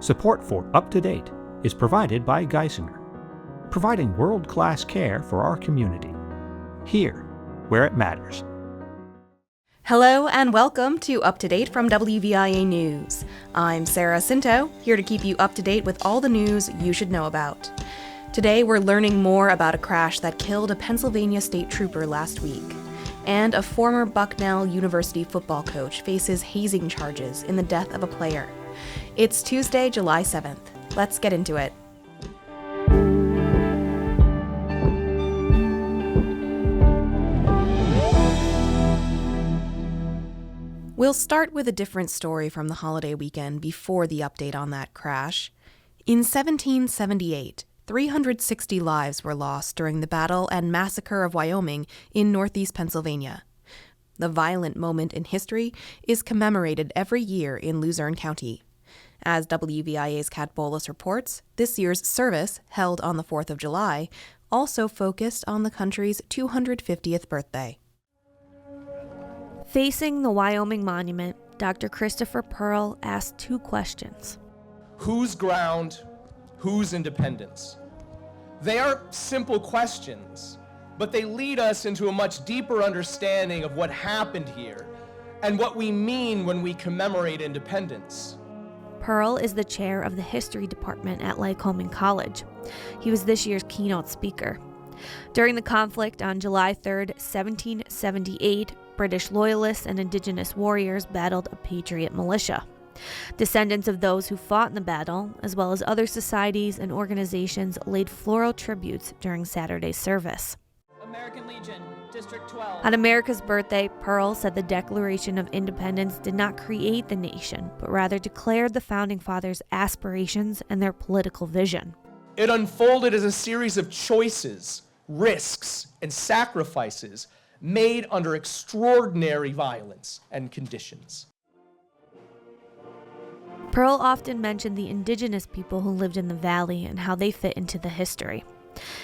Support for Up to Date is provided by Geisinger, providing world-class care for our community, here where it matters. Hello and welcome to Up to Date from WVIA News. I'm Sarah Scinto, here to keep you up to date with all the news you should know about. Today we're learning more about a crash that killed a Pennsylvania state trooper last week. And a former Bucknell University football coach faces hazing charges in the death of a player. It's Tuesday, July 7th. Let's get into it. We'll start with a different story from the holiday weekend before the update on that crash. In 1778, 360 lives were lost during the Battle and Massacre of Wyoming in northeast Pennsylvania. The violent moment in history is commemorated every year in Luzerne County. As WVIA's Kat Bolas reports, this year's service, held on the 4th of July, also focused on the country's 250th birthday. Facing the Wyoming monument, Dr. Christopher Pearl asked two questions. Whose ground? Whose independence? They are simple questions, but they lead us into a much deeper understanding of what happened here and what we mean when we commemorate independence. Pearl is the chair of the history department at Lycoming College. He was this year's keynote speaker. During the conflict on July 3, 1778, British loyalists and indigenous warriors battled a patriot militia. Descendants of those who fought in the battle, as well as other societies and organizations, laid floral tributes during Saturday's service. American Legion, District 12. On America's birthday, Pearl said the Declaration of Independence did not create the nation, but rather declared the Founding Fathers' aspirations and their political vision. It unfolded as a series of choices, risks, and sacrifices made under extraordinary violence and conditions. Pearl often mentioned the indigenous people who lived in the valley and how they fit into the history.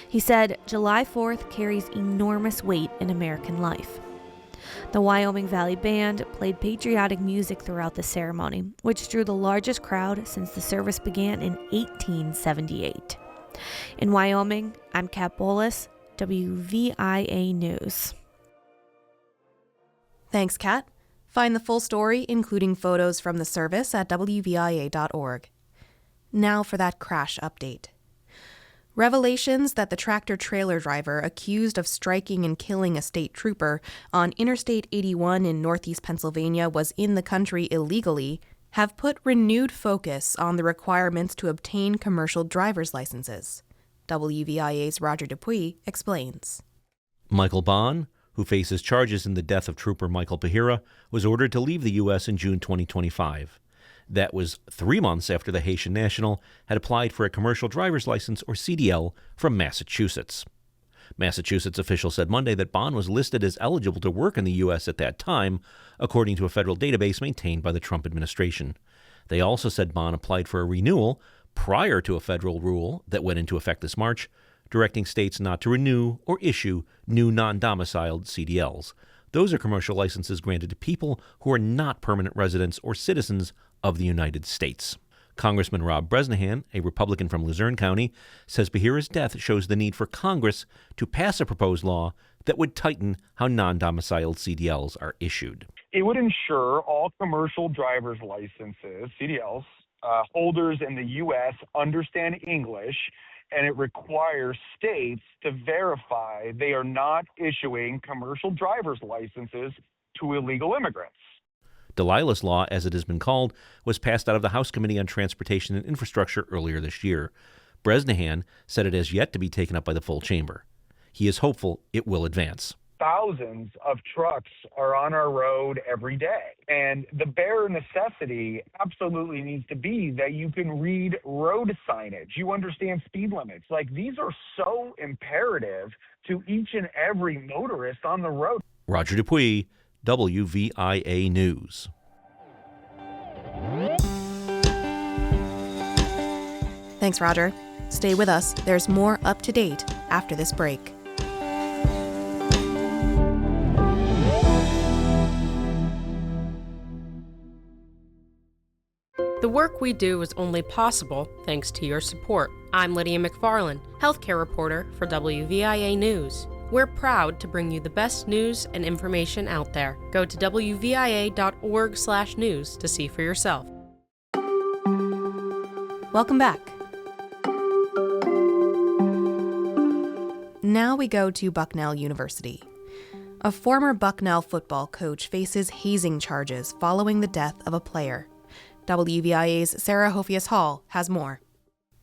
He said, July 4th carries enormous weight in American life. The Wyoming Valley Band played patriotic music throughout the ceremony, which drew the largest crowd since the service began in 1878. In Wyoming, I'm Kat Bolas, WVIA News. Thanks, Kat. Find the full story, including photos from the service, at WVIA.org. Now for that crash update. Revelations that the tractor-trailer driver accused of striking and killing a state trooper on Interstate 81 in northeast Pennsylvania was in the country illegally have put renewed focus on the requirements to obtain commercial driver's licenses. WVIA's Roger Dupuis explains. Michael Bond, who faces charges in the death of Trooper Michael Pahira, was ordered to leave the U.S. in June 2025. That was 3 months after the Haitian national had applied for a commercial driver's license, or CDL, from Massachusetts. Massachusetts officials said Monday that Bond was listed as eligible to work in the U.S. at that time, according to a federal database maintained by the Trump administration. They also said Bond applied for a renewal prior to a federal rule that went into effect this March, directing states not to renew or issue new non-domiciled CDLs. Those are commercial licenses granted to people who are not permanent residents or citizens of the United States. Congressman Rob Bresnahan, a Republican from Luzerne County, says Pahira's death shows the need for Congress to pass a proposed law that would tighten how non-domiciled CDLs are issued. It would ensure all commercial driver's licenses, CDLs, holders in the U.S. understand English, and it requires states to verify they are not issuing commercial driver's licenses to illegal immigrants. Delilah's Law, as it has been called, was passed out of the House Committee on Transportation and Infrastructure earlier this year. Bresnahan said it has yet to be taken up by the full chamber. He is hopeful it will advance. Thousands of trucks are on our road every day, and the bare necessity absolutely needs to be that you can read road signage. You understand speed limits. Like, these are so imperative to each and every motorist on the road. Roger Dupuis, WVIA News. Thanks, Roger. Stay with us. There's more up to date after this break. The work work we do is only possible thanks to your support. I'm Lydia McFarland, healthcare reporter for WVIA News. We're proud to bring you the best news and information out there. Go to wvia.org/news to see for yourself. Welcome back. Now we go to Bucknell University. A former Bucknell football coach faces hazing charges following the death of a player. WVIA's Sarah Hofias Hall has more.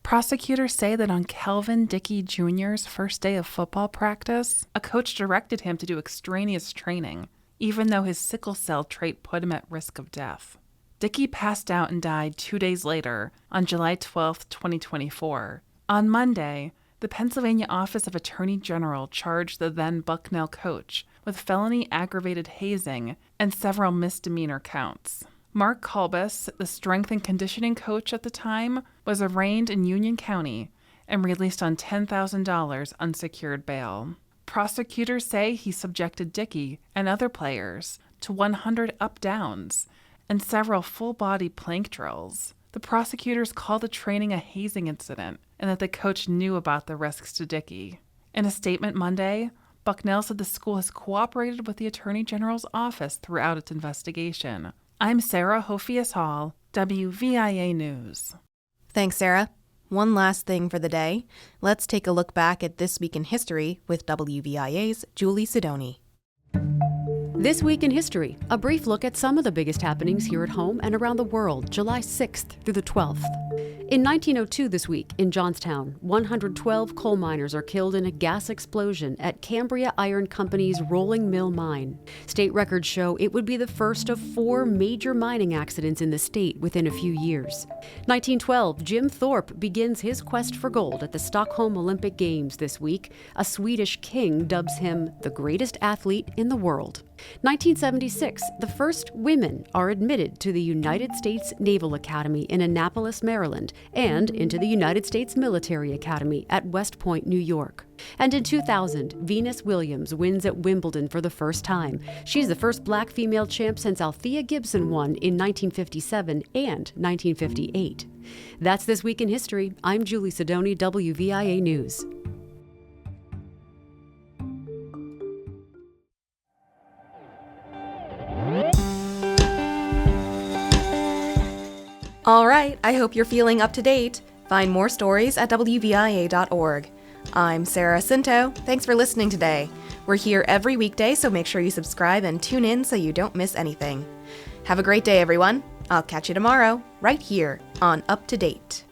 Prosecutors say that on Kelvin Dickey Jr.'s first day of football practice, a coach directed him to do extraneous training, even though his sickle cell trait put him at risk of death. Dickey passed out and died 2 days later, on July 12, 2024. On Monday, the Pennsylvania Office of Attorney General charged the then Bucknell coach with felony aggravated hazing and several misdemeanor counts. Mark Kolbus, the strength and conditioning coach at the time, was arraigned in Union County and released on $10,000 unsecured bail. Prosecutors say he subjected Dickey and other players to 100 up-downs and several full-body plank drills. The prosecutors called the training a hazing incident and that the coach knew about the risks to Dickey. In a statement Monday, Bucknell said the school has cooperated with the Attorney General's office throughout its investigation. I'm Sarah Hofias Hall, WVIA News. Thanks, Sarah. One last thing for the day. Let's take a look back at This Week in History with WVIA's Julie Sidoni. This Week in History, a brief look at some of the biggest happenings here at home and around the world, July 6th through the 12th. In 1902 this week, in Johnstown, 112 coal miners are killed in a gas explosion at Cambria Iron Company's Rolling Mill mine. State records show it would be the first of 4 major mining accidents in the state within a few years. 1912, Jim Thorpe begins his quest for gold at the Stockholm Olympic Games this week. A Swedish king dubs him the greatest athlete in the world. 1976, the first women are admitted to the United States Naval Academy in Annapolis, Maryland, and into the United States Military Academy at West Point, New York. And in 2000, Venus Williams wins at Wimbledon for the first time. She's the first black female champ since Althea Gibson won in 1957 and 1958. That's This Week in History. I'm Julie Sidoni, WVIA News. All right, I hope you're feeling up to date. Find more stories at WVIA.org. I'm Sarah Scinto. Thanks for listening today. We're here every weekday, so make sure you subscribe and tune in so you don't miss anything. Have a great day, everyone. I'll catch you tomorrow, right here on Up to Date.